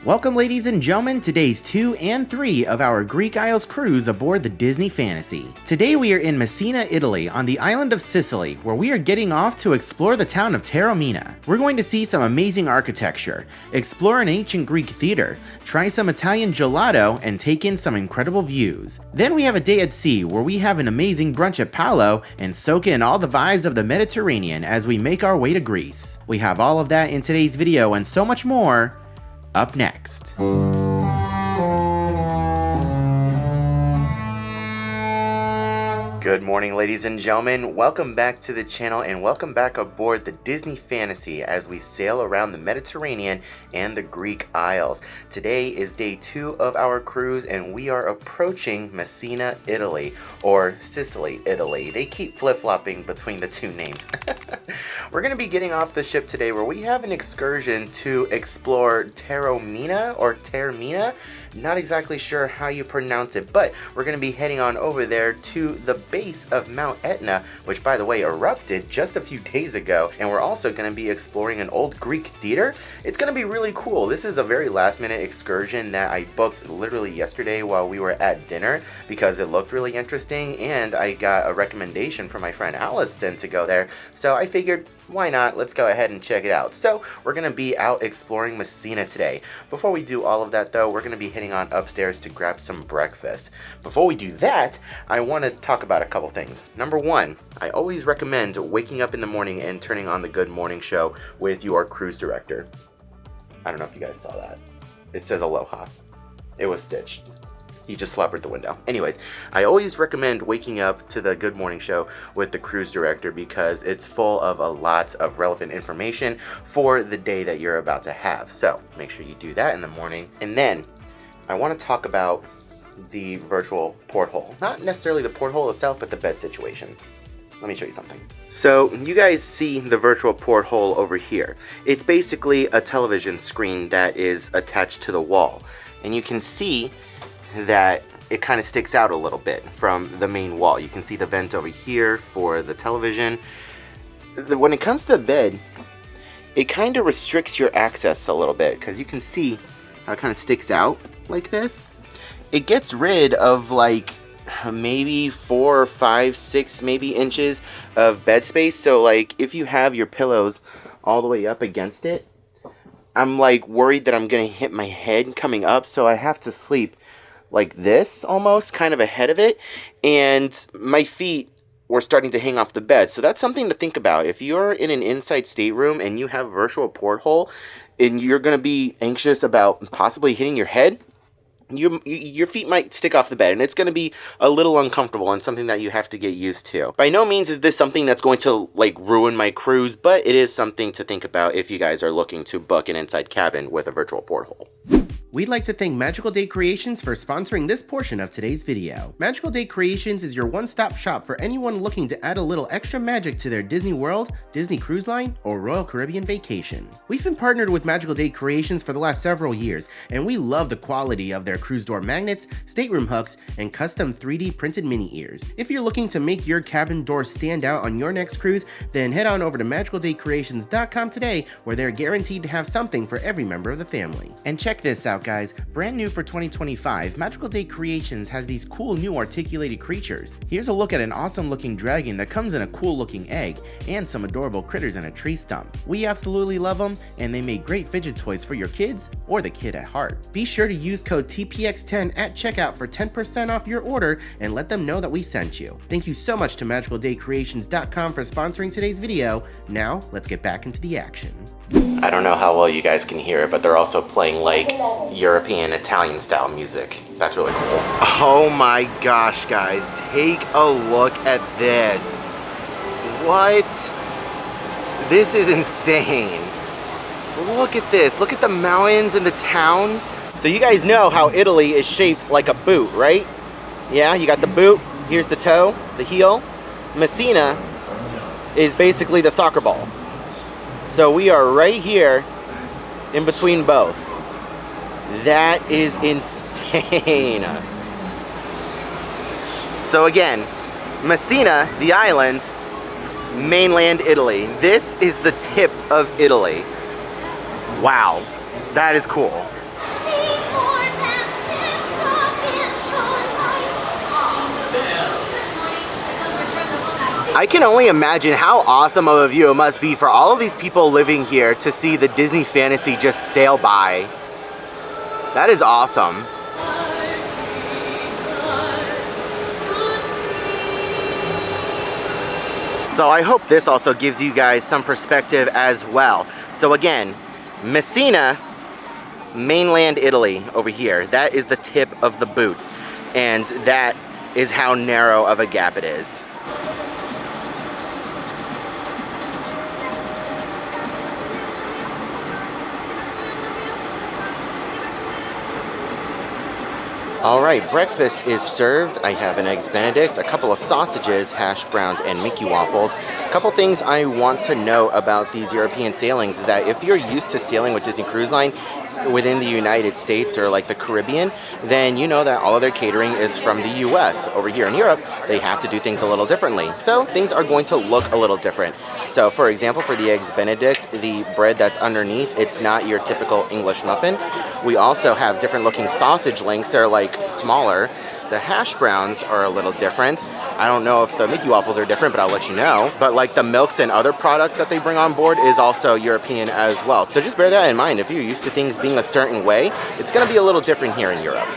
Welcome, ladies and gentlemen, to days 2 and 3 of our Greek Isles cruise aboard the Disney Fantasy. Today we are in Messina, Italy, on the island of Sicily, where we are getting off to explore the town of Taormina. We're going to see some amazing architecture, explore an ancient Greek theater, try some Italian gelato, and take in some incredible views. Then we have a day at sea, where we have an amazing brunch at Palo, and soak in all the vibes of the Mediterranean as we make our way to Greece. We have all of that in today's video and so much more up next. Good morning, ladies and gentlemen. Welcome back to the channel and welcome back aboard the Disney Fantasy as we sail around the Mediterranean and the Greek Isles. Today is day 2 of our cruise and we are approaching Messina, Italy, or Sicily, Italy. They keep flip-flopping between the two names. We're going to be getting off the ship today where we have an excursion to explore Taormina or Taormina. Not exactly sure how you pronounce it, but we're going to be heading on over there to the base of Mount Etna, which by the way erupted just a few days ago, and we're also going to be exploring an old Greek theater. It's going to be really cool. This is a very last minute excursion that I booked literally yesterday while we were at dinner because it looked really interesting and I got a recommendation from my friend Allison to go there, so I figured, why not? Let's go ahead and check it out. So we're going to be out exploring Messina today. Before we do all of that though, we're going to be heading on upstairs to grab some breakfast. Before we do that, I want to talk about a couple things. Number one, I always recommend waking up in the morning and turning on the Good Morning Show with your cruise director. I don't know if you guys saw that. It says aloha. It was stitched. He just slobbered the window. Anyways, I always recommend waking up to the Good Morning Show with the cruise director because it's full of a lot of relevant information for the day that you're about to have. So make sure you do that in the morning. And then I want to talk about the virtual porthole. Not necessarily the porthole itself, but the bed situation. Let me show you something. So you guys see the virtual porthole over here. It's basically a television screen that is attached to the wall. And you can see that it kind of sticks out a little bit from the main wall. You can see the vent over here for the television. When it comes to the bed, it kind of restricts your access a little bit because you can see how it kind of sticks out like this. It gets rid of like maybe 4 or 5, 6 maybe inches of bed space. So like if you have your pillows all the way up against it, I'm like worried that I'm gonna hit my head coming up, so I have to sleep like this almost, kind of ahead of it, and my feet were starting to hang off the bed. So that's something to think about. If you're in an inside stateroom and you have a virtual porthole and you're going to be anxious about possibly hitting your head, your feet might stick off the bed, and it's going to be a little uncomfortable and something that you have to get used to. By no means is this something that's going to like ruin my cruise, but it is something to think about if you guys are looking to book an inside cabin with a virtual porthole. We'd like to thank Magical Day Creations for sponsoring this portion of today's video. Magical Day Creations is your one-stop shop for anyone looking to add a little extra magic to their Disney World, Disney Cruise Line, or Royal Caribbean vacation. We've been partnered with Magical Day Creations for the last several years, and we love the quality of their cruise door magnets, stateroom hooks, and custom 3D printed mini ears. If you're looking to make your cabin door stand out on your next cruise, then head on over to magicaldaycreations.com today, where they're guaranteed to have something for every member of the family. And check this out, guys. Brand new for 2025, Magical Day Creations has these cool new articulated creatures. Here's a look at an awesome looking dragon that comes in a cool looking egg, and some adorable critters in a tree stump. We absolutely love them, and they make great fidget toys for your kids or the kid at heart. Be sure to use code TPX10 at checkout for 10% off your order and let them know that we sent you. Thank you so much to magicaldaycreations.com for sponsoring today's video. Now, let's get back into the action. I don't know how well you guys can hear it, but they're also playing like European Italian style music. That's really cool. Oh my gosh, guys, take a look at this. What? This is insane. Look at this. Look at the mountains and the towns. So you guys know how Italy is shaped like a boot, right? Yeah, you got the boot. Here's the toe, the heel. Messina is basically the soccer ball. So we are right here in between both. That is insane. So again, Messina, the island, mainland Italy. This is the tip of Italy. Wow, that is cool. I can only imagine how awesome of a view it must be for all of these people living here to see the Disney Fantasy just sail by. That is awesome. So I hope this also gives you guys some perspective as well. So again, Messina, mainland Italy over here. That is the tip of the boot. And that is how narrow of a gap it is. Alright, breakfast is served. I have an Eggs Benedict, a couple of sausages, hash browns, and Mickey waffles. A couple things I want to know about these European sailings is that if you're used to sailing with Disney Cruise Line within the United States or like the Caribbean, then you know that all of their catering is from the US. Over here in Europe, they have to do things a little differently. So things are going to look a little different. So for example, for the Eggs Benedict, the bread that's underneath, it's not your typical English muffin. We also have different looking sausage links. They're like smaller. The hash browns are a little different. I don't know if the Mickey waffles are different, but I'll let you know. But like the milks and other products that they bring on board is also European as well. So just bear that in mind. If you're used to things being a certain way, it's gonna be a little different here in Europe.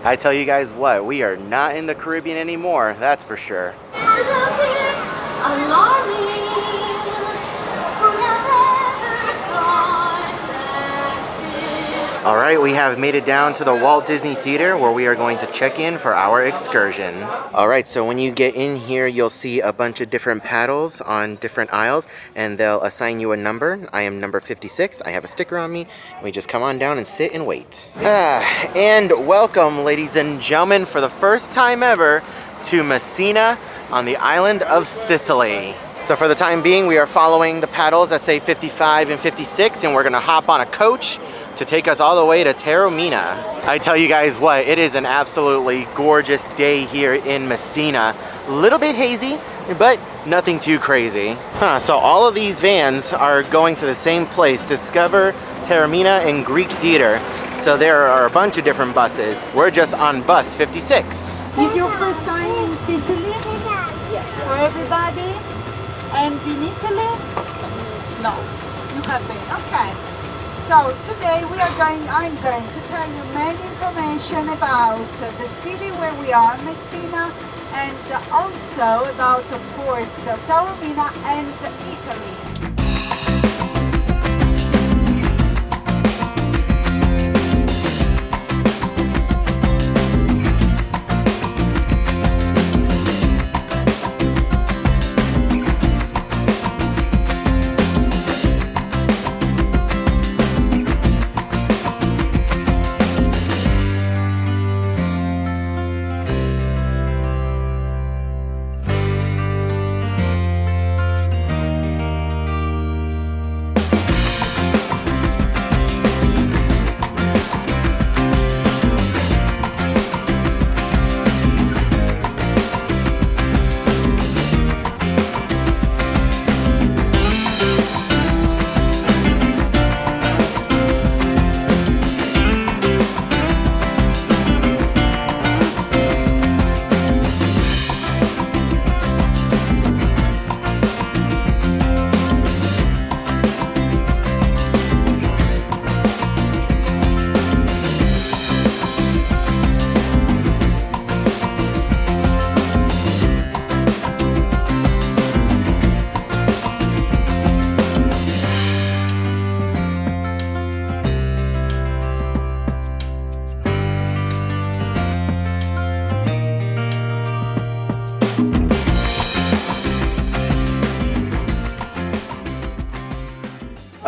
I tell you guys what, we are not in the Caribbean anymore, that's for sure. Alright, we have made it down to the Walt Disney Theater where we are going to check in for our excursion. Alright, so when you get in here, you'll see a bunch of different paddles on different aisles, and they'll assign you a number. I am number 56. I have a sticker on me. We just come on down and sit and wait. And welcome, ladies and gentlemen, for the first time ever to Messina on the island of Sicily. So for the time being, we are following the paddles that say 55 and 56, and we're gonna hop on a coach to take us all the way to Taormina. I tell you guys what, it is an absolutely gorgeous day here in Messina. A little bit hazy, but nothing too crazy. So all of these vans are going to the same place, Discover Taormina and Greek Theater. So there are a bunch of different buses. We're just on bus 56. Is your first time in Sicily? Yes. For everybody? And in Italy? No. You have been. Okay. So today I'm going to tell you many information about the city where we are, Messina, and also about, of course, Taormina and Italy.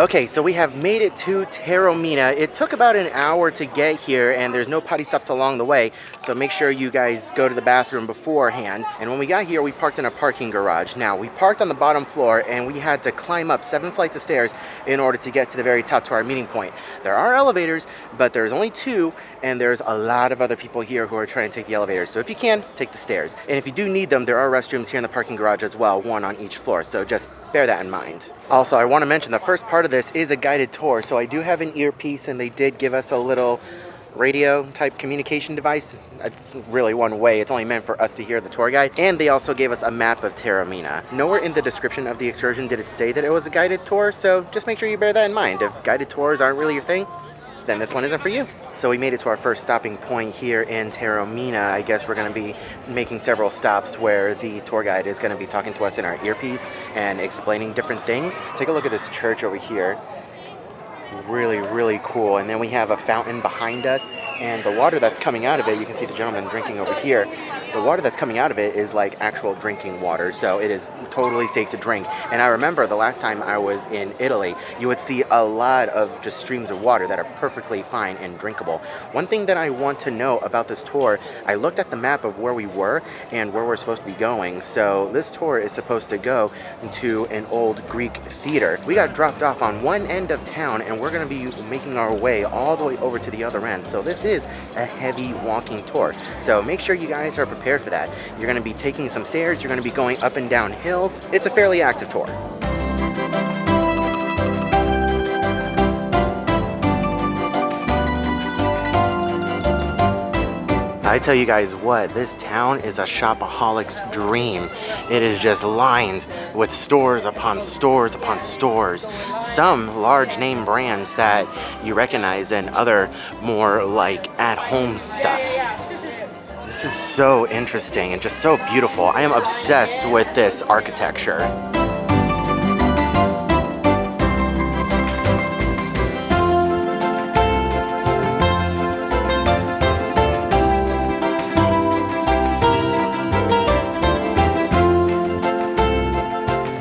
Okay, so we have made it to Taormina. It took about an hour to get here, and there's no potty stops along the way, so make sure you guys go to the bathroom beforehand. And when we got here, we parked in a parking garage. Now, we parked on the bottom floor, and we had to climb up 7 flights of stairs in order to get to the very top to our meeting point. There are elevators, but there's only 2, and there's a lot of other people here who are trying to take the elevators. So if you can, take the stairs. And if you do need them, there are restrooms here in the parking garage as well, 1 on each floor, so just bear that in mind. Also, I want to mention the first part of this is a guided tour, so I do have an earpiece, and they did give us a little radio type communication device. It's really one way, it's only meant for us to hear the tour guide, and they also gave us a map of Taormina. Nowhere in the description of the excursion did it say that it was a guided tour, so just make sure you bear that in mind. If guided tours aren't really your thing, then this one isn't for you. So we made it to our first stopping point here in Taormina. I guess we're going to be making several stops where the tour guide is going to be talking to us in our earpiece and explaining different things. Take a look at this church over here. Really, really cool. And then we have a fountain behind us, and the water that's coming out of it, you can see the gentleman drinking over here. The water that's coming out of it is like actual drinking water, so it is totally safe to drink. And I remember the last time I was in Italy, you would see a lot of just streams of water that are perfectly fine and drinkable. One thing that I want to know about this tour, I looked at the map of where we were and where we're supposed to be going. So this tour is supposed to go to an old Greek theater. We got dropped off on one end of town, and we're going to be making our way all the way over to the other end. So this is a heavy walking tour. So make sure you guys are prepared for that. You're going to be taking some stairs, you're going to be going up and down hills. It's a fairly active tour. I tell you guys what, this town is a shopaholic's dream. It is just lined with stores upon stores upon stores. Some large name brands that you recognize, and other more like at-home stuff. This is so interesting and just so beautiful. I am obsessed with this architecture.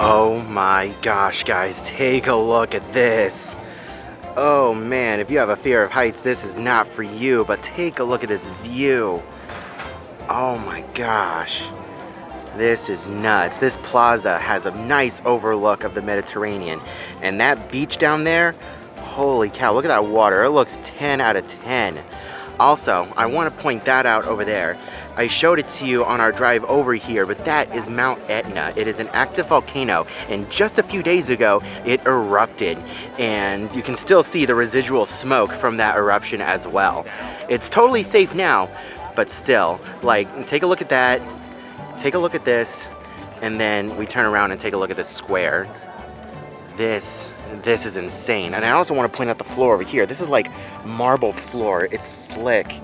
Oh my gosh, guys, take a look at this. Oh man, if you have a fear of heights, this is not for you, but take a look at this view. Oh my gosh, this is nuts. This plaza has a nice overlook of the Mediterranean, and that beach down there, holy cow, look at that water. It looks 10 out of 10. Also, I want to point that out over there. I showed it to you on our drive over here, but that is Mount Etna. It is an active volcano, and just a few days ago, it erupted, and you can still see the residual smoke from that eruption as well. It's totally safe now, but still, like, take a look at that, take a look at this, and then we turn around and take a look at this square. This is insane. And I also want to point out the floor over here. This is like marble floor. It's slick.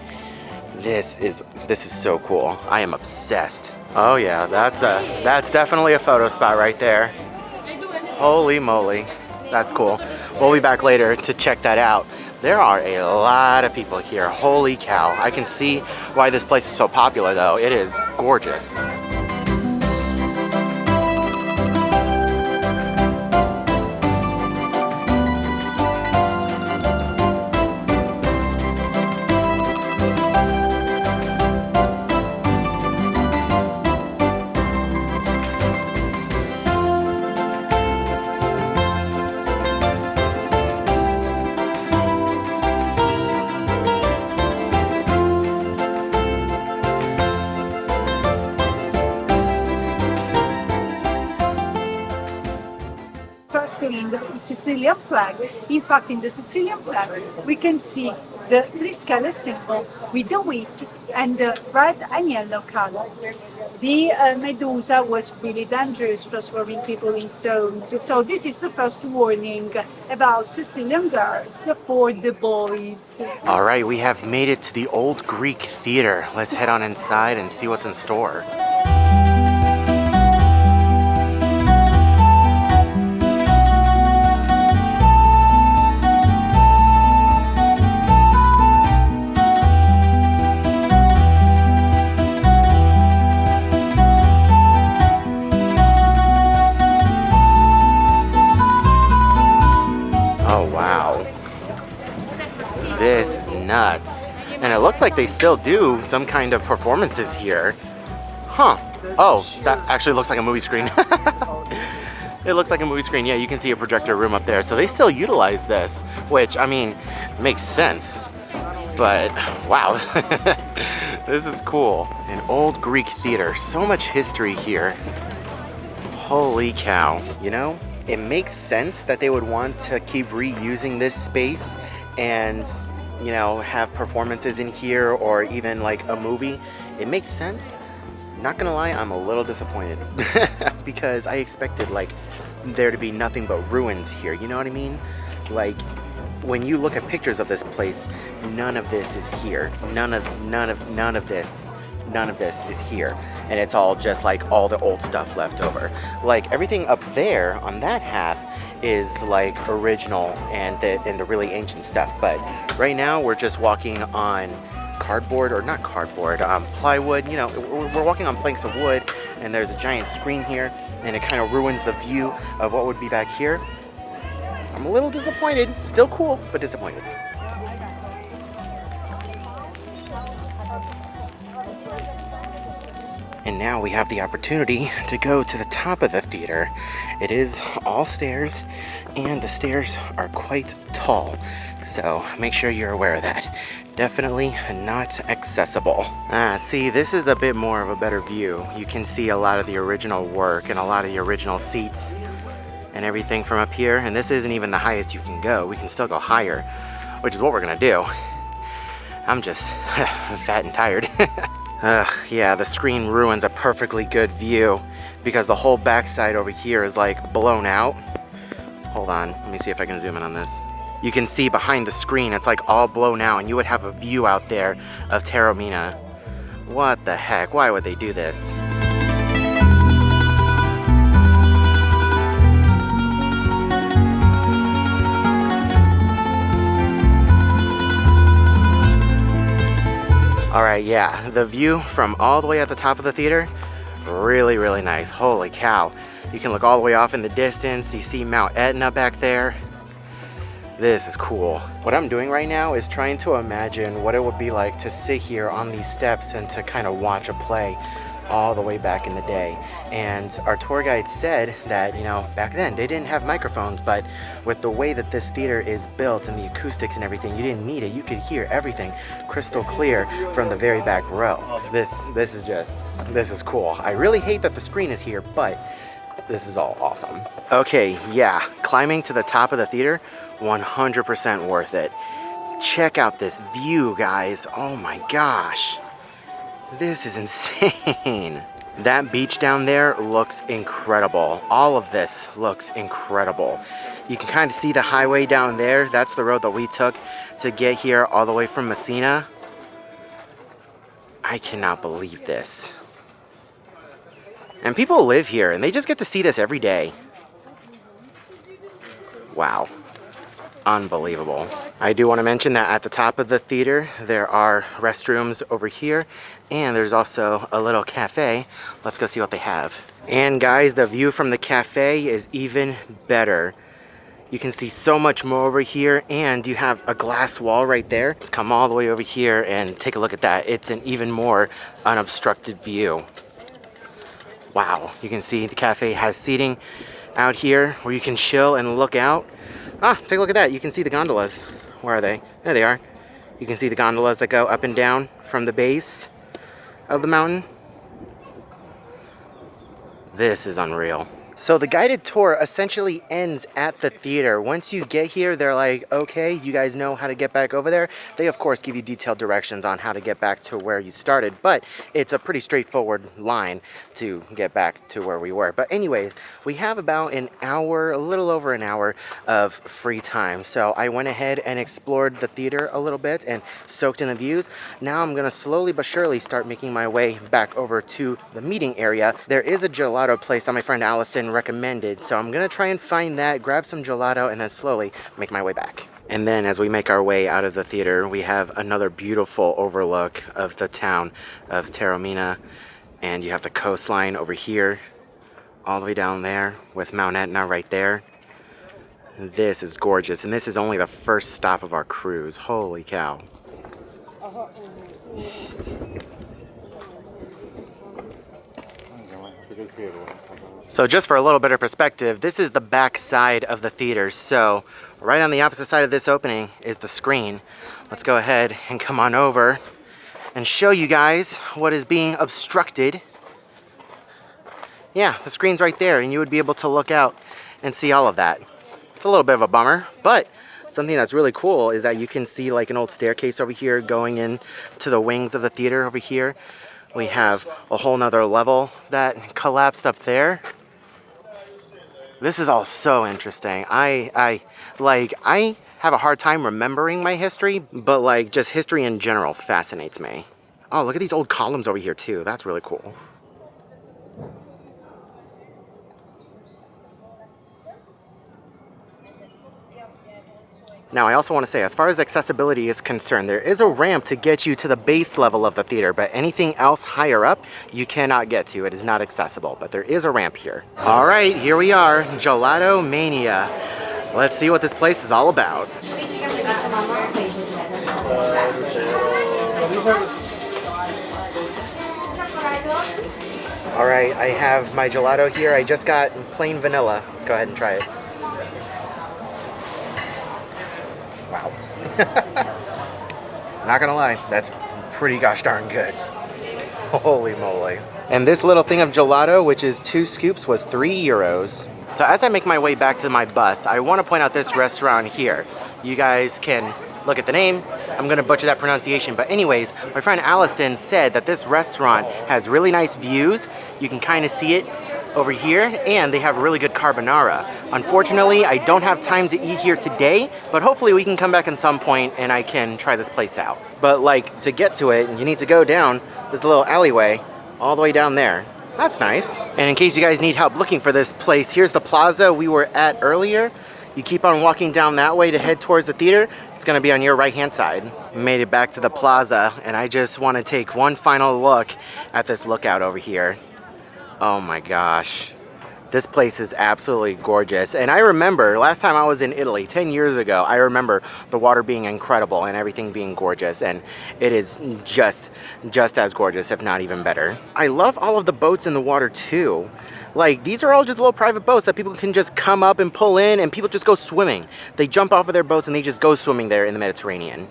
This is so cool. I am obsessed. Oh yeah, that's definitely a photo spot right there. Holy moly. That's cool. We'll be back later to check that out. There are a lot of people here. Holy cow. I can see why this place is so popular though. It is gorgeous. The Sicilian flag. In fact, in the Sicilian flag, we can see the 3 scale symbol with the wheat and the red and yellow color. The Medusa was really dangerous, transforming people in stones. So this is the first warning about Sicilian girls for the boys. All right, we have made it to the old Greek theater. Let's head on inside and see what's in store. This is nuts. And it looks like they still do some kind of performances here. Huh. Oh, that actually looks like a movie screen. It looks like a movie screen. Yeah, you can see a projector room up there. So they still utilize this, which, I mean, makes sense. But, wow. This is cool. An old Greek theater. So much history here. Holy cow. You know, it makes sense that they would want to keep reusing this space and, you know, have performances in here or even like a movie. It makes sense. Not gonna lie, I'm a little disappointed because I expected like there to be nothing but ruins here. You know what I mean? Like when you look at pictures of this place, none of this is here. None of this is here. And it's all just like all the old stuff left over. Like everything up there on that half is like original and the really ancient stuff. But right now we're just walking on cardboard, or not cardboard, plywood. You know, we're walking on planks of wood, and there's a giant screen here, and it kind of ruins the view of what would be back here. I'm a little disappointed. Still cool, but disappointed. And now we have the opportunity to go to the top of the theater. It is all stairs, and the stairs are quite tall. So make sure you're aware of that. Definitely not accessible. See, this is a bit more of a better view. You can see a lot of the original work and a lot of the original seats and everything from up here. And this isn't even the highest you can go. We can still go higher, which is what we're gonna do. I'm just fat and tired. Yeah, the screen ruins a perfectly good view because the whole backside over here is like blown out. Hold on, let me see if I can zoom in on this. You can see behind the screen, it's like all blown out, and you would have a view out there of Taormina. What the heck? Why would they do this? All right, yeah, the view from all the way at the top of the theater, really, really nice. Holy cow. You can look all the way off in the distance. You see Mount Etna back there. This is cool. What I'm doing right now is trying to imagine what it would be like to sit here on these steps and to kind of watch a play all the way back in the day. And our tour guide said that, you know, back then they didn't have microphones, but with the way that this theater is built and the acoustics and everything, you didn't need it. You could hear everything crystal clear from the very back row. This is cool. I really hate that the screen is here, but this is all awesome. Okay, yeah, climbing to the top of the theater, 100% worth it. Check out this view, guys. Oh my gosh. This is insane. That beach down there looks incredible. All of this looks incredible. You can kind of see the highway down there. That's the road that we took to get here all the way from Messina. I cannot believe this. And people live here and they just get to see this every day. Wow. Unbelievable. I do want to mention that at the top of the theater, there are restrooms over here, and there's also a little cafe. Let's go see what they have. And guys, the view from the cafe is even better. You can see so much more over here, and you have a glass wall right there. Let's come all the way over here and take a look at that. It's an even more unobstructed view. Wow, you can see the cafe has seating out here where you can chill and look out. Ah, take a look at that. You can see the gondolas. Where are they? There they are. You can see the gondolas that go up and down from the base of the mountain. This is unreal. So the guided tour essentially ends at the theater. Once you get here, they're like, okay, you guys know how to get back over there. They, of course, give you detailed directions on how to get back to where you started, but it's a pretty straightforward line to get back to where we were. But anyways, we have about an hour, a little over an hour of free time. So I went ahead and explored the theater a little bit and soaked in the views. Now I'm gonna slowly but surely start making my way back over to the meeting area. There is a gelato place that my friend Allison recommended, so I'm gonna try and find that, grab some gelato, and then slowly make my way back. And then as we make our way out of the theater, we have another beautiful overlook of the town of Taormina, and you have the coastline over here all the way down there with Mount Etna right there. This is gorgeous, and this is only the first stop of our cruise. Holy cow. So just for a little bit of perspective, this is the back side of the theater. So right on the opposite side of this opening is the screen. Let's go ahead and come on over and show you guys what is being obstructed. Yeah, the screen's right there, and you would be able to look out and see all of that. It's a little bit of a bummer, but something that's really cool is that you can see like an old staircase over here going in to the wings of the theater over here. We have a whole nother level that collapsed up there. This is all so interesting. I have a hard time remembering my history, but like just history in general fascinates me. Oh, look at these old columns over here too. That's really cool. Now, I also want to say, as far as accessibility is concerned, there is a ramp to get you to the base level of the theater, but anything else higher up, you cannot get to. It is not accessible, but there is a ramp here. All right, here we are, Gelato Mania. Let's see what this place is all about. All right, I have my gelato here. I just got plain vanilla. Let's go ahead and try it. Wow. Not gonna lie, that's pretty gosh darn good. Holy moly. And this little thing of gelato, which is 2 scoops, was €3. So as I make my way back to my bus, I want to point out this restaurant here. You guys can look at the name. I'm gonna butcher that pronunciation, but anyways, my friend Allison said that this restaurant has really nice views. You can kind of see it over here, and they have really good carbonara. Unfortunately, I don't have time to eat here today, but hopefully we can come back at some point and I can try this place out. But like, to get to it, you need to go down this little alleyway all the way down there. That's nice. And in case you guys need help looking for this place, here's the plaza we were at earlier. You keep on walking down that way to head towards the theater. It's gonna be on your right-hand side. Made it back to the plaza, and I just wanna take one final look at this lookout over here. Oh my gosh. This place is absolutely gorgeous. And I remember last time I was in Italy 10 years ago, I remember the water being incredible and everything being gorgeous, and it is just as gorgeous, if not even better. I love all of the boats in the water too. Like, these are all just little private boats that people can just come up and pull in, and people just go swimming. They jump off of their boats and they just go swimming there in the Mediterranean.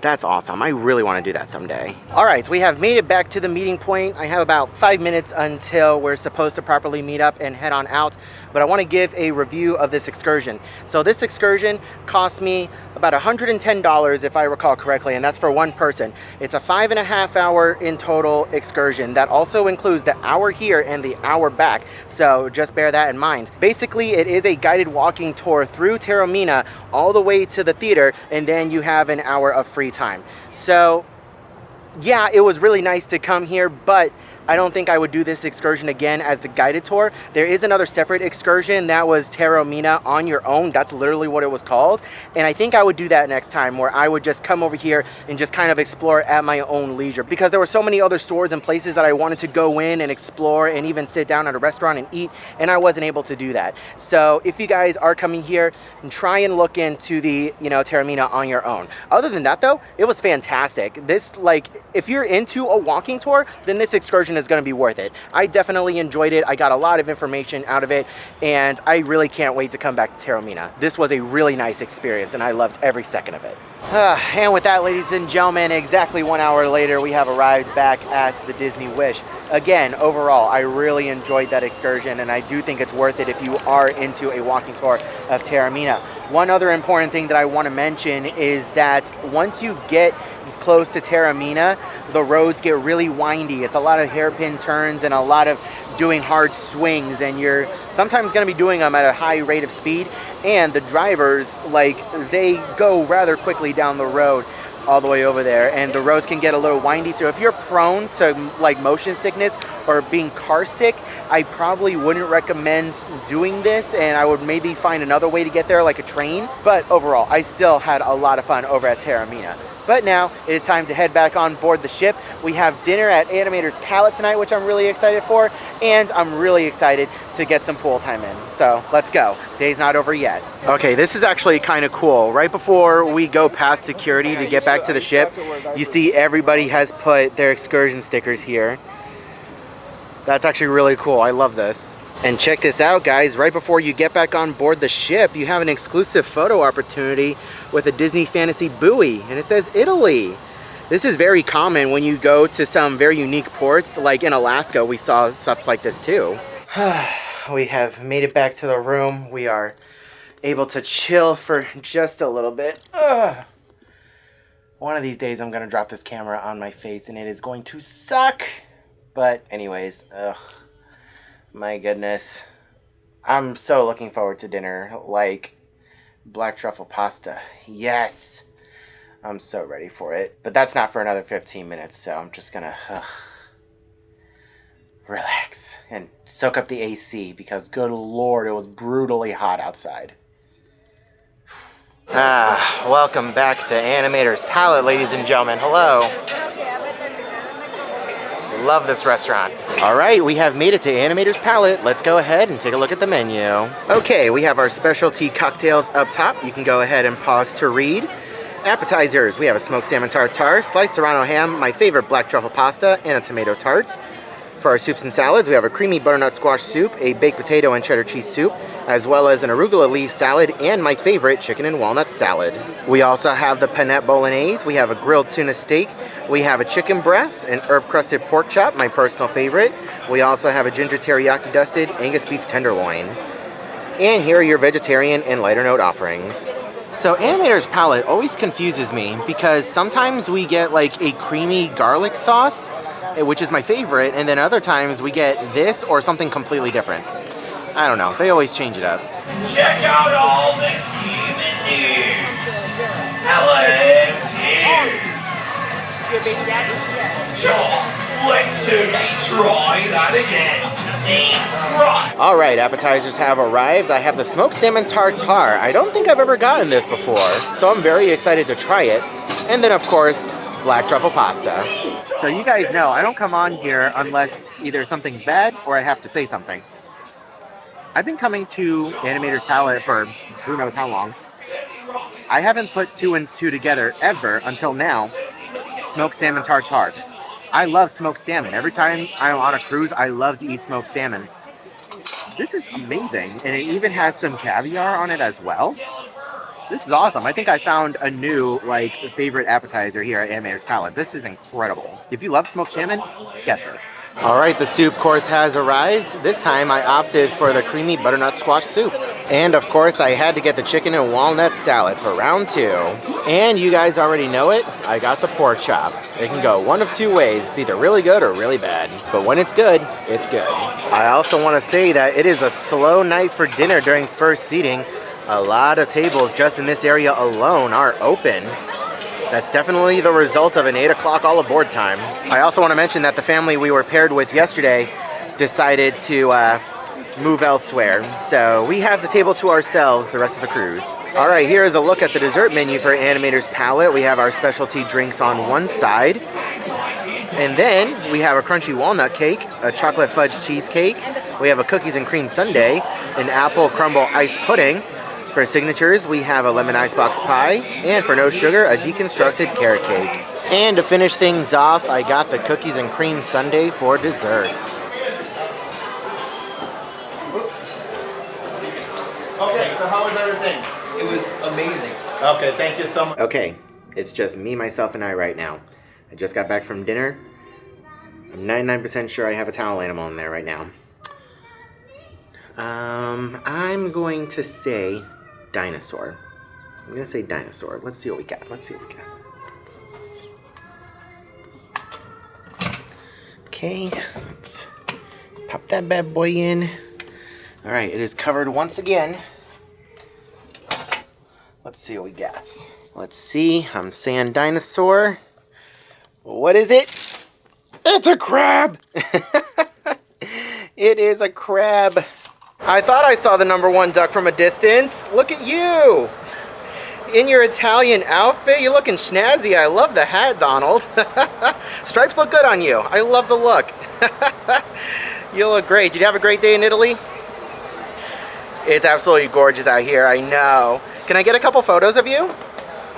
That's awesome. I really want to do that someday. All right, so we have made it back to the meeting point. I have about 5 minutes until we're supposed to properly meet up and head on out, but I want to give a review of this excursion. So this excursion cost me about $110 if I recall correctly, and that's for one person. It's a 5.5 hour in total excursion. That also includes the hour here and the hour back, so just bear that in mind. Basically, it is a guided walking tour through Taormina all the way to the theater, and then you have an hour of free time. So yeah, it was really nice to come here, but I don't think I would do this excursion again as the guided tour. There is another separate excursion that was Taormina on your own. That's literally what it was called. And I think I would do that next time, where I would just come over here and just kind of explore at my own leisure, because there were so many other stores and places that I wanted to go in and explore and even sit down at a restaurant and eat, and I wasn't able to do that. So if you guys are coming here, try and look into the, Taormina on your own. Other than that though, it was fantastic. This, like, if you're into a walking tour, then this excursion is going to be worth it. I definitely enjoyed it. I got a lot of information out of it, and I really can't wait to come back to Taormina. This was a really nice experience, and I loved every second of it. And with that, ladies and gentlemen, exactly 1 hour later, we have arrived back at the Disney Wish. Again, overall, I really enjoyed that excursion, and I do think it's worth it if you are into a walking tour of Taormina. One other important thing that I want to mention is that once you get close to Taormina, the roads get really windy. It's a lot of hairpin turns and a lot of doing hard swings, and you're sometimes going to be doing them at a high rate of speed, and the drivers, they go rather quickly down the road all the way over there, and the roads can get a little windy. So if you're prone to motion sickness or being car sick, I probably wouldn't recommend doing this, and I would maybe find another way to get there, like a train. But overall, I still had a lot of fun over at Taormina. But now it is time to head back on board the ship. We have dinner at Animators Palate tonight, which I'm really excited for, and I'm really excited to get some pool time in. So let's go. Day's not over yet. Okay, this is actually kind of cool. Right before we go past security to get back to the ship, you see everybody has put their excursion stickers here. That's actually really cool. I love this. And check this out, guys. Right before you get back on board the ship, you have an exclusive photo opportunity with a Disney fantasy buoy, and it says Italy. This is very common when you go to some very unique ports, like in Alaska. We saw stuff like this too. We have made it back to the room. We are able to chill for just a little bit. One of these days I'm gonna drop this camera on my face and it is going to suck. But anyways, my goodness. I'm so looking forward to dinner. Like black truffle pasta. Yes. I'm so ready for it. But that's not for another 15 minutes, so I'm just gonna relax and soak up the AC because good Lord, it was brutally hot outside. Welcome back to Animators Palate, ladies and gentlemen. Hello. Love this restaurant. All right, we have made it to Animators Palate. Let's go ahead and take a look at the menu. Okay, we have our specialty cocktails up top. You can go ahead and pause to read. Appetizers, we have a smoked salmon tartare, sliced serrano ham, my favorite black truffle pasta, and a tomato tart. For our soups and salads, we have a creamy butternut squash soup, a baked potato and cheddar cheese soup, as well as an arugula leaf salad, and my favorite chicken and walnut salad. We also have the panette bolognese, we have a grilled tuna steak, we have a chicken breast, an herb-crusted pork chop, my personal favorite. We also have a ginger teriyaki dusted Angus beef tenderloin. And here are your vegetarian and lighter note offerings. So Animators Palate always confuses me because sometimes we get like a creamy garlic sauce, which is my favorite, and then other times we get this or something completely different. I don't know, they always change it up. Check out all the human news! Hello, news! Your baby daddy? Yeah. Sure, let's certainly try that again. Right. All right, appetizers have arrived. I have the smoked salmon tartare. I don't think I've ever gotten this before, so I'm very excited to try it. And then, of course, black truffle pasta. So you guys know, I don't come on here unless either something's bad or I have to say something. I've been coming to Animators Palate for who knows how long. I haven't put two and two together ever until now. Smoked salmon tartare. I love smoked salmon. Every time I'm on a cruise, I love to eat smoked salmon. This is amazing, and it even has some caviar on it as well. This is awesome. I think I found a new favorite appetizer here at Animators Palate. This is incredible. If you love smoked salmon, get this. All right, the soup course has arrived. This time I opted for the creamy butternut squash soup. And of course I had to get the chicken and walnut salad for round 2. And you guys already know it, I got the pork chop. It can go one of two ways. It's either really good or really bad. But when it's good, it's good. I also want to say that it is a slow night for dinner during first seating. A lot of tables just in this area alone are open. That's definitely the result of an 8 o'clock all aboard time. I also want to mention that the family we were paired with yesterday decided to move elsewhere. So we have the table to ourselves the rest of the cruise. All right, here is a look at the dessert menu for Animators Palate. We have our specialty drinks on one side. And then we have a crunchy walnut cake, a chocolate fudge cheesecake. We have a cookies and cream sundae, an apple crumble ice pudding. For signatures, we have a lemon icebox pie, and for no sugar, a deconstructed carrot cake. And to finish things off, I got the cookies and cream sundae for desserts. Okay, so how was everything? It was amazing. Okay, thank you so much. Okay, it's just me, myself, and I right now. I just got back from dinner. I'm 99% sure I have a towel animal in there right now. I'm going to say dinosaur. I'm going to say dinosaur. Let's see what we got. Okay, let's pop that bad boy in. All right, it is covered once again. Let's see what we got. Let's see, I'm saying dinosaur. What is it? It's a crab! It is a crab. I thought I saw the #1 duck from a distance. Look at you. In your Italian outfit, you're looking snazzy. I love the hat, Donald. Stripes look good on you. I love the look. You look great. Did you have a great day in Italy? It's absolutely gorgeous out here, I know. Can I get a couple photos of you?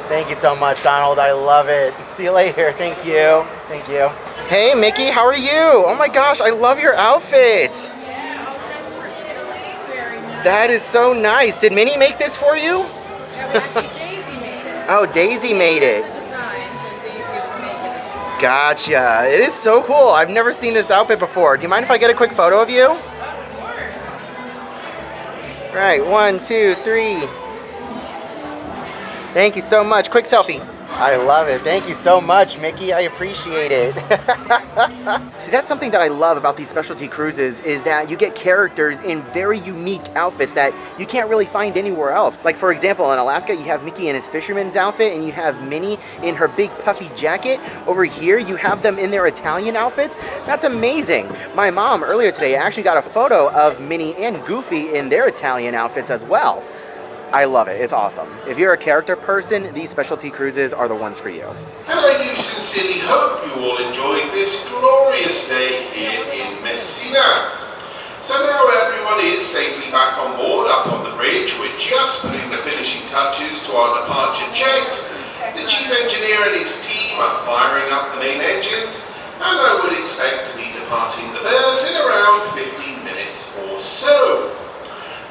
Thank you so much, Donald. I love it. See you later. Thank you. Thank you. Hey, Mickey, how are you? Oh my gosh, I love your outfit. Yeah, all dressed for Italy. Very nice. That is so nice. Did Minnie make this for you? Yeah, but actually Daisy made it. Oh, Daisy made it. The designs, and Daisy was making it. Gotcha. It is so cool. I've never seen this outfit before. Do you mind if I get a quick photo of you? Of course. Right, 1, 2, 3. Thank you so much. Quick selfie. I love it. Thank you so much, Mickey. I appreciate it. See, that's something that I love about these specialty cruises is that you get characters in very unique outfits that you can't really find anywhere else. Like, for example, in Alaska, you have Mickey in his fisherman's outfit and you have Minnie in her big puffy jacket. Over here, you have them in their Italian outfits. That's amazing. My mom, earlier today, actually got a photo of Minnie and Goofy in their Italian outfits as well. I love it. It's awesome. If you're a character person, these specialty cruises are the ones for you. And I do sincerely hope you all enjoyed this glorious day here in Messina. So now everyone is safely back on board up on the bridge. We're just putting the finishing touches to our departure checks. The chief engineer and his team are firing up the main engines, and I would expect to be departing the berth in around 15 minutes or so.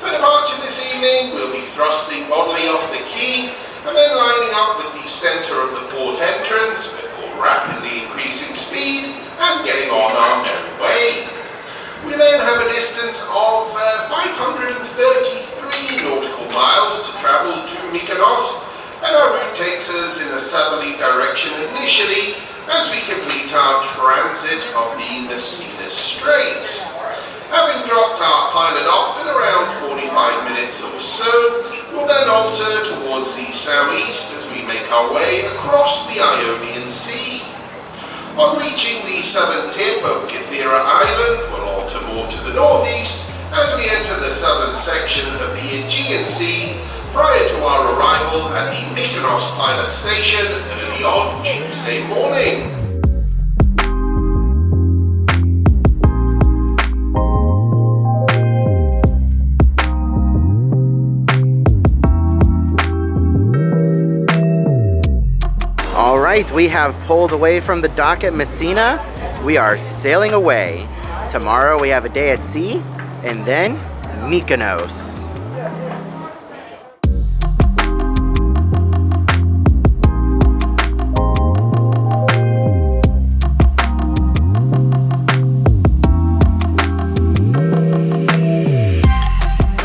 For departure this evening, we'll be thrusting bodily off the quay and then lining up with the centre of the port entrance before rapidly increasing speed and getting on our merry way. We then have a distance of 533 nautical miles to travel to Mykonos, and our route takes us in a southerly direction initially as we complete our transit of the Messina Straits. Having dropped our pilot off in around 45 minutes or so, we'll then alter towards the southeast as we make our way across the Ionian Sea. On reaching the southern tip of Kythera Island, we'll alter more to the northeast as we enter the southern section of the Aegean Sea prior to our arrival at the Mykonos pilot station early on Tuesday morning. Alright, we have pulled away from the dock at Messina. We are sailing away. Tomorrow we have a day at sea, and then Mykonos.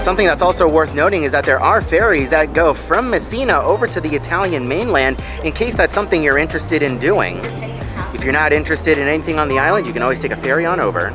Something that's also worth noting is that there are ferries that go from Messina over to the Italian mainland in case that's something you're interested in doing. If you're not interested in anything on the island, you can always take a ferry on over.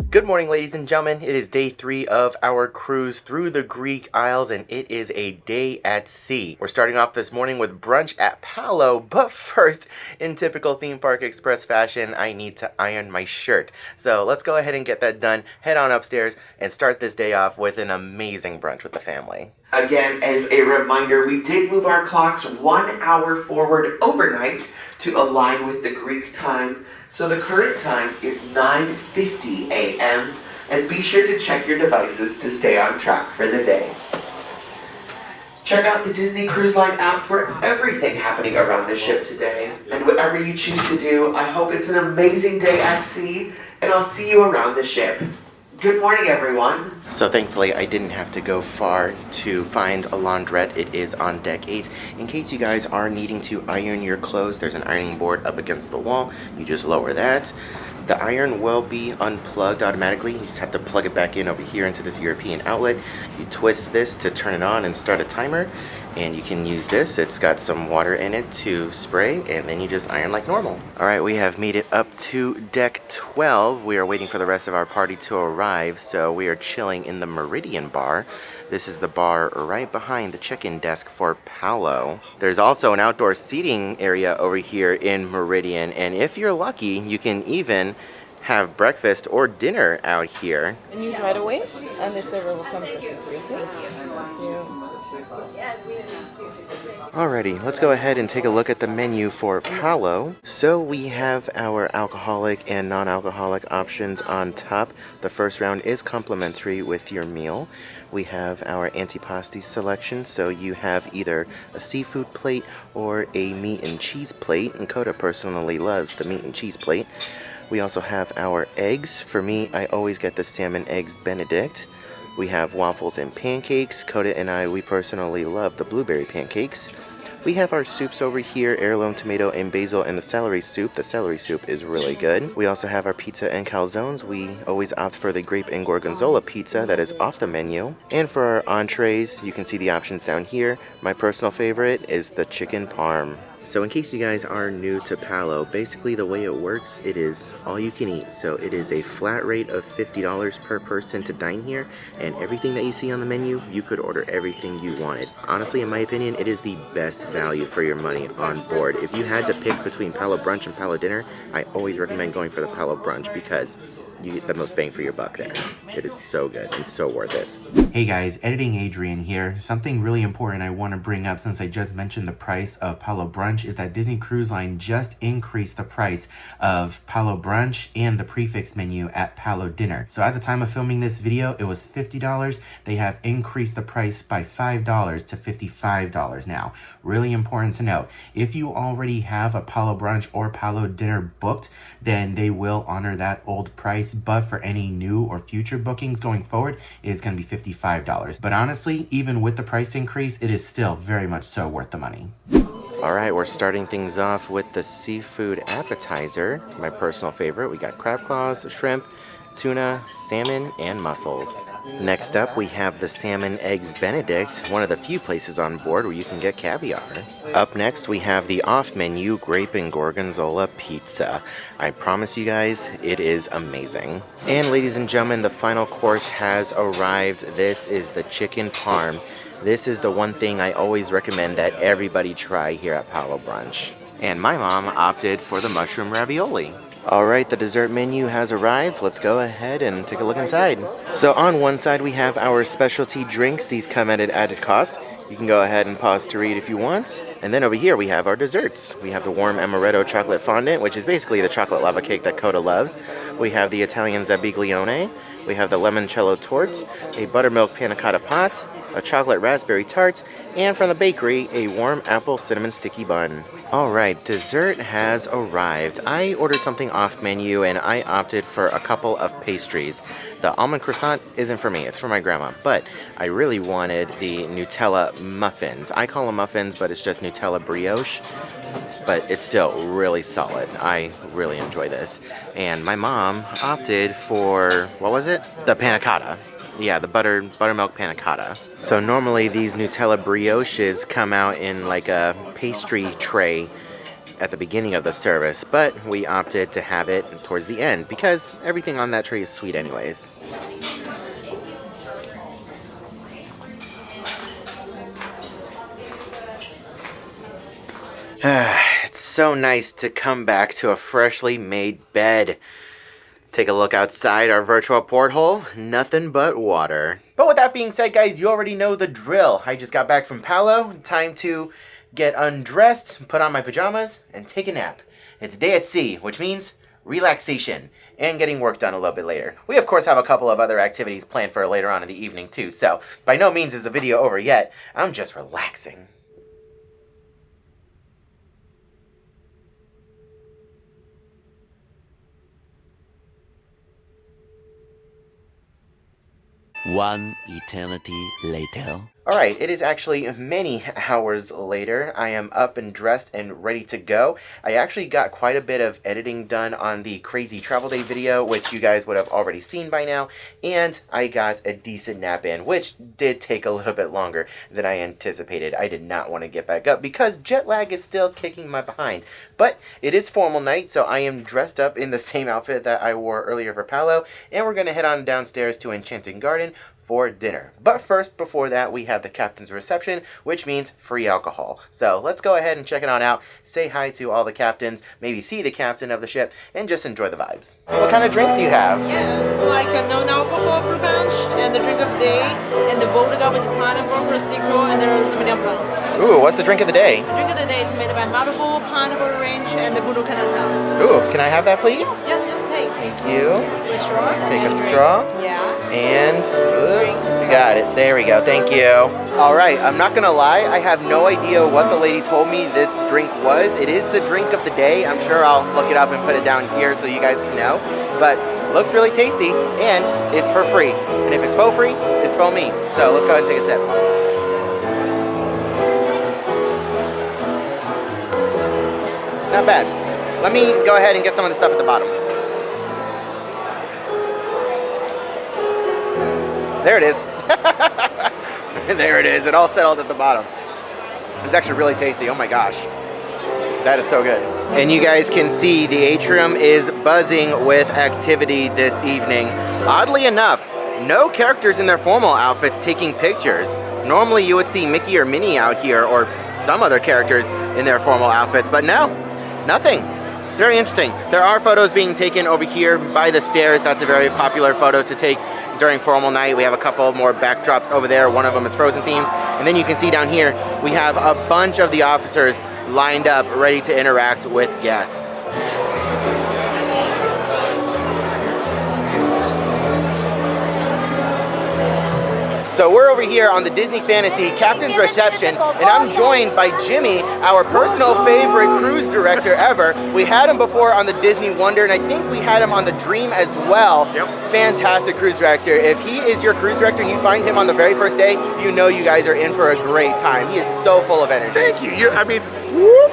Good morning, ladies and gentlemen. It is day 3 of our cruise through the Greek Isles, and it is a day at sea. We're starting off this morning with brunch at Palo, but first, in typical theme park express fashion, I need to iron my shirt. So let's go ahead and get that done, head on upstairs, and start this day off with an amazing brunch with the family. Again, as a reminder, we did move our clocks 1 hour forward overnight to align with the Greek time. So the current time is 9:50 a.m. and be sure to check your devices to stay on track for the day. Check out the Disney Cruise Line app for everything happening around the ship today. And whatever you choose to do, I hope it's an amazing day at sea, and I'll see you around the ship. Good morning, everyone. So thankfully, I didn't have to go far to find a laundrette. It is on deck 8. In case you guys are needing to iron your clothes, there's an ironing board up against the wall. You just lower that. The iron will be unplugged automatically. You just have to plug it back in over here into this European outlet. You twist this to turn it on and start a timer. And you can use this. It's got some water in it to spray, and then you just iron like normal. All right, we have made it up to deck 12. We are waiting for the rest of our party to arrive, so we are chilling in the Meridian bar. This is the bar right behind the check-in desk for Palo. There's also an outdoor seating area over here in Meridian, and if you're lucky, you can even have breakfast or dinner out here. And use right away, and the server will come to Sicily. Thank you. Alrighty, let's go ahead and take a look at the menu for Palo. So we have our alcoholic and non-alcoholic options on top. The first round is complimentary with your meal. We have our antipasti selection, so you have either a seafood plate or a meat and cheese plate, and Coda personally loves the meat and cheese plate. We also have our eggs. For me, I always get the salmon eggs Benedict. We have waffles and pancakes. Coda and I, we personally love the blueberry pancakes. We have our soups over here, heirloom tomato and basil, and the celery soup. The celery soup is really good. We also have our pizza and calzones. We always opt for the grape and gorgonzola pizza that is off the menu. And for our entrees, you can see the options down here. My personal favorite is the chicken parm. So in case you guys are new to Palo, basically the way it works, it is all you can eat. So it is a flat rate of $50 per person to dine here, and everything that you see on the menu, you could order everything you wanted. Honestly, in my opinion, it is the best value for your money on board. If you had to pick between Palo brunch and Palo dinner, I always recommend going for the Palo brunch because you get the most bang for your buck there. It is so good and so worth it. Hey guys, Editing Adrian here. Something really important I want to bring up since I just mentioned the price of Palo brunch is that Disney Cruise Line just increased the price of Palo brunch and the prefix menu at Palo dinner. So at the time of filming this video, it was $50. They have increased the price by $5 to $55 now. Really important to note. If you already have a Palo brunch or Palo dinner booked, then they will honor that old price. But for any new or future bookings going forward, it's going to be $55. But honestly, even with the price increase, it is still very much so worth the money. All right, we're starting things off with the seafood appetizer. My personal favorite. We got crab claws, shrimp, tuna, salmon, and mussels. Next up, we have the salmon eggs Benedict, one of the few places on board where you can get caviar. Up next, we have the off-menu grape and gorgonzola pizza. I promise you guys, it is amazing. And ladies and gentlemen, the final course has arrived. This is the chicken parm. This is the one thing I always recommend that everybody try here at Palo Brunch. And my mom opted for the mushroom ravioli. Alright, the dessert menu has arrived. Let's go ahead and take a look inside. So on one side we have our specialty drinks. These come at an added cost. You can go ahead and pause to read if you want. And then over here we have our desserts. We have the warm amaretto chocolate fondant, which is basically the chocolate lava cake that Coda loves. We have the Italian zabiglione. We have the limoncello torts, a buttermilk panna cotta pot, a chocolate raspberry tart, and from the bakery, a warm apple cinnamon sticky bun. Alright, dessert has arrived. I ordered something off menu and I opted for a couple of pastries. The almond croissant isn't for me, it's for my grandma, but I really wanted the Nutella muffins. I call them muffins, but it's just Nutella brioche, but it's still really solid. I really enjoy this. And my mom opted for, what was it? The panna cotta. Yeah, the buttermilk panna cotta. So normally these Nutella brioches come out in like a pastry tray at the beginning of the service, but we opted to have it towards the end because everything on that tray is sweet anyways. It's so nice to come back to a freshly made bed. Take a look outside our virtual porthole, nothing but water. But with that being said, guys, you already know the drill. I just got back from Palo, time to get undressed, put on my pajamas, and take a nap. It's day at sea, which means relaxation, and getting work done a little bit later. We of course have a couple of other activities planned for later on in the evening too, so by no means is the video over yet. I'm just relaxing. One eternity later. Alright, it is actually many hours later. I am up and dressed and ready to go. I actually got quite a bit of editing done on the crazy travel day video, which you guys would have already seen by now, and I got a decent nap in, which did take a little bit longer than I anticipated. I did not want to get back up because jet lag is still kicking my behind. But it is formal night, so I am dressed up in the same outfit that I wore earlier for Palo, and we're going to head on downstairs to Enchanted Garden for dinner. But first, before that, we have the captain's reception, which means free alcohol. So let's go ahead and check it on out, say hi to all the captains, maybe see the captain of the ship, and just enjoy the vibes. What kind of drinks do you have? Yes, like a non-alcohol fruit punch and the drink of the day, and the vodka with pineapple, prosecco, and the Sauvignon Blanc. Ooh, what's the drink of the day? The drink of the day is made by Malibu, pineapple orange, and the Bulu Canasal. Ooh, can I have that, please? Yes, just take. Thank you. A straw. Take and a drink. straw. Yeah. And Drinks. got it. There we go. Thank you. All right. I'm not gonna lie. I have no idea what the lady told me this drink was. It is the drink of the day. I'm sure I'll look it up and put it down here so you guys can know. But it looks really tasty, and it's for free. And if it's for free, it's for me. So let's go ahead and take a sip. Not bad. Let me go ahead and get some of the stuff at the bottom. There it is. There it is. It all settled at the bottom. It's actually really tasty. Oh my gosh. That is so good. And you guys can see the atrium is buzzing with activity this evening. Oddly enough, no characters in their formal outfits taking pictures. Normally you would see Mickey or Minnie out here, or some other characters in their formal outfits, but no, nothing. It's very interesting. There are photos being taken over here by the stairs. That's a very popular photo to take during formal night. We have a couple more backdrops over there. One of them is Frozen themed. And then you can see down here, we have a bunch of the officers lined up, ready to interact with guests. So we're over here on the Disney Fantasy Captain's Reception, and I'm joined by Jimmy, our personal favorite cruise director ever. We had him before on the Disney Wonder, and I think we had him on the Dream as well. Yep. Fantastic cruise director. If he is your cruise director and you find him on the very first day, you know you guys are in for a great time. He is so full of energy. Thank you. I mean, whoop.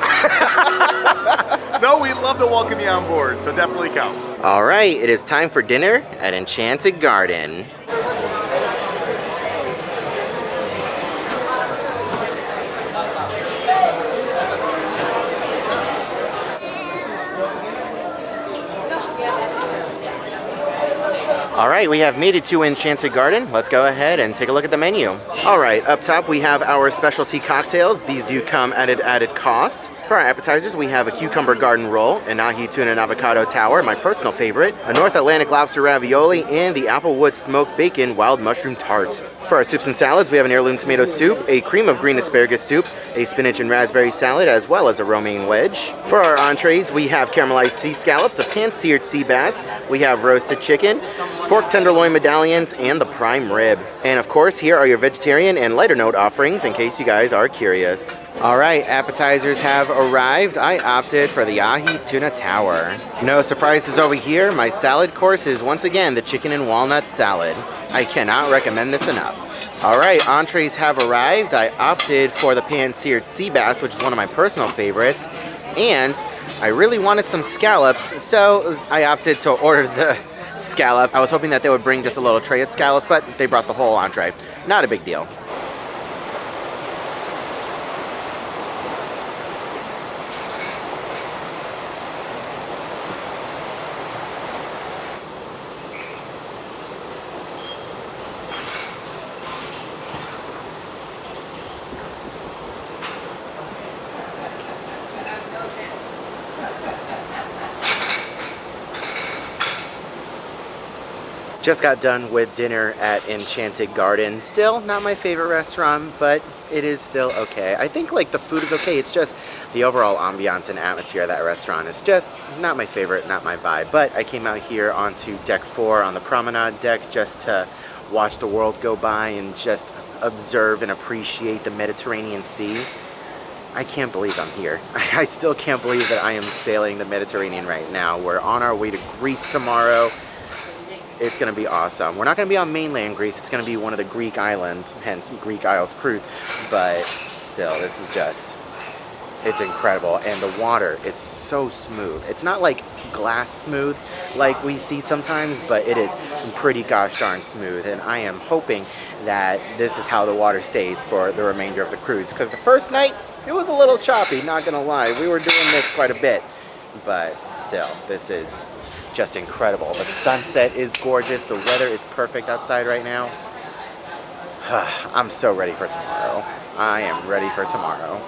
No, we'd love to welcome you on board, so definitely come. All right, it is time for dinner at Enchanted Garden. All right, we have made it to Enchanted Garden. Let's go ahead and take a look at the menu. All right, up top we have our specialty cocktails. These do come at an added cost. For our appetizers, we have a cucumber garden roll, an ahi tuna and avocado tower, my personal favorite, a North Atlantic lobster ravioli, and the applewood smoked bacon wild mushroom tart. For our soups and salads, we have an heirloom tomato soup, a cream of green asparagus soup, a spinach and raspberry salad, as well as a romaine wedge. For our entrees, we have caramelized sea scallops, a pan-seared sea bass, we have roasted chicken, pork tenderloin medallions, and the prime rib. And of course, here are your vegetarian and lighter note offerings in case you guys are curious. All right, appetizers have arrived. I opted for the ahi tuna tower. No surprises over here. My salad course is once again the chicken and walnut salad. I cannot recommend this enough. All right, entrees have arrived. I opted for the pan-seared sea bass, which is one of my personal favorites. And I really wanted some scallops, so I opted to order the scallops. I was hoping that they would bring just a little tray of scallops, but they brought the whole entree. Not a big deal. Just got done with dinner at Enchanted Garden. Still not my favorite restaurant, but it is still okay. I think like the food is okay. It's just the overall ambiance and atmosphere of that restaurant is just not my favorite, not my vibe. But I came out here onto deck 4 on the promenade deck just to watch the world go by and just observe and appreciate the Mediterranean Sea. I can't believe I'm here. I still can't believe that I am sailing the Mediterranean right now. We're on our way to Greece tomorrow. It's going to be awesome. We're not going to be on mainland Greece. It's going to be one of the Greek islands, hence Greek Isles cruise. But still, this is just, it's incredible. And the water is so smooth. It's not like glass smooth like we see sometimes, but it is pretty gosh darn smooth. And I am hoping that this is how the water stays for the remainder of the cruise. Because the first night, it was a little choppy, not going to lie. We were doing this quite a bit. But still, this is just incredible. The sunset is gorgeous. The weather is perfect outside right now. I'm so ready for tomorrow. I am ready for tomorrow.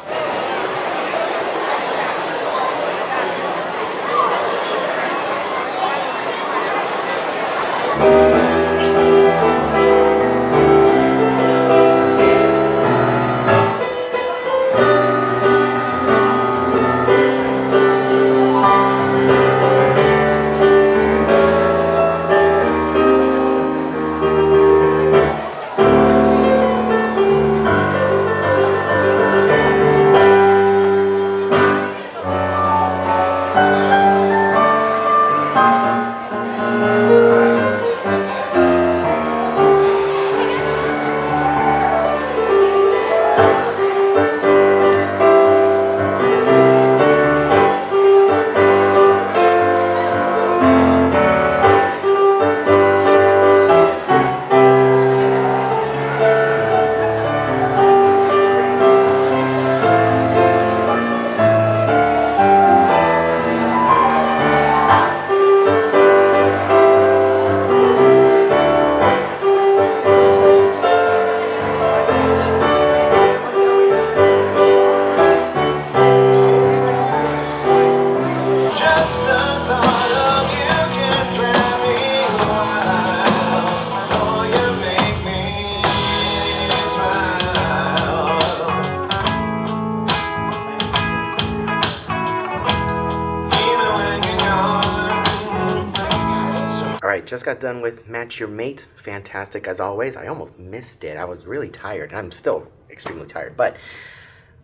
Just got done with Match Your Mate. Fantastic as always. I almost missed it. I was really tired. I'm still extremely tired, but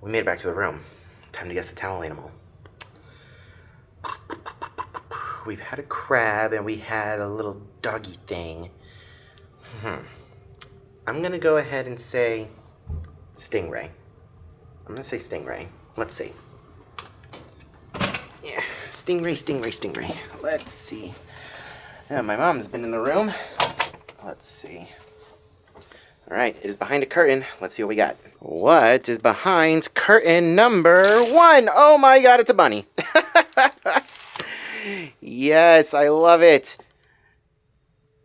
we made it back to the room. Time to guess the towel animal. We've had a crab and we had a little doggy thing. I'm gonna go ahead and say stingray. I'm gonna say stingray. Let's see. Yeah, stingray, stingray, stingray. Let's see. Yeah, my mom's been in the room. Let's see. All right, it is behind a curtain. Let's see what we got. What is behind curtain number 1? Oh my God, it's a bunny. Yes, I love it.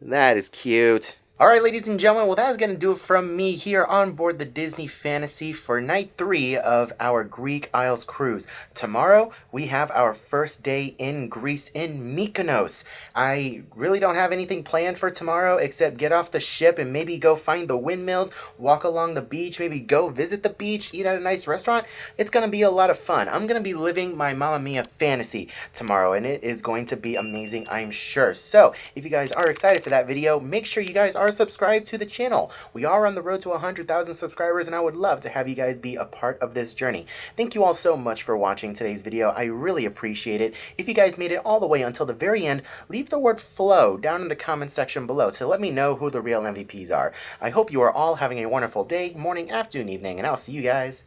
That is cute. All right, ladies and gentlemen, well, that is going to do it from me here on board the Disney Fantasy for night 3 of our Greek Isles cruise. Tomorrow, we have our first day in Greece in Mykonos. I really don't have anything planned for tomorrow except get off the ship and maybe go find the windmills, walk along the beach, maybe go visit the beach, eat at a nice restaurant. It's going to be a lot of fun. I'm going to be living my Mamma Mia fantasy tomorrow, and it is going to be amazing, I'm sure. So, if you guys are excited for that video, make sure you guys are subscribed to the channel. We are on the road to 100,000 subscribers, and I would love to have you guys be a part of this journey. Thank you all so much for watching today's video. I really appreciate it. If you guys made it all the way until the very end, leave the word FLOW down in the comment section below to let me know who the real MVPs are. I hope you are all having a wonderful day, morning, afternoon, evening, and I'll see you guys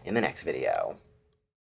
in the next video.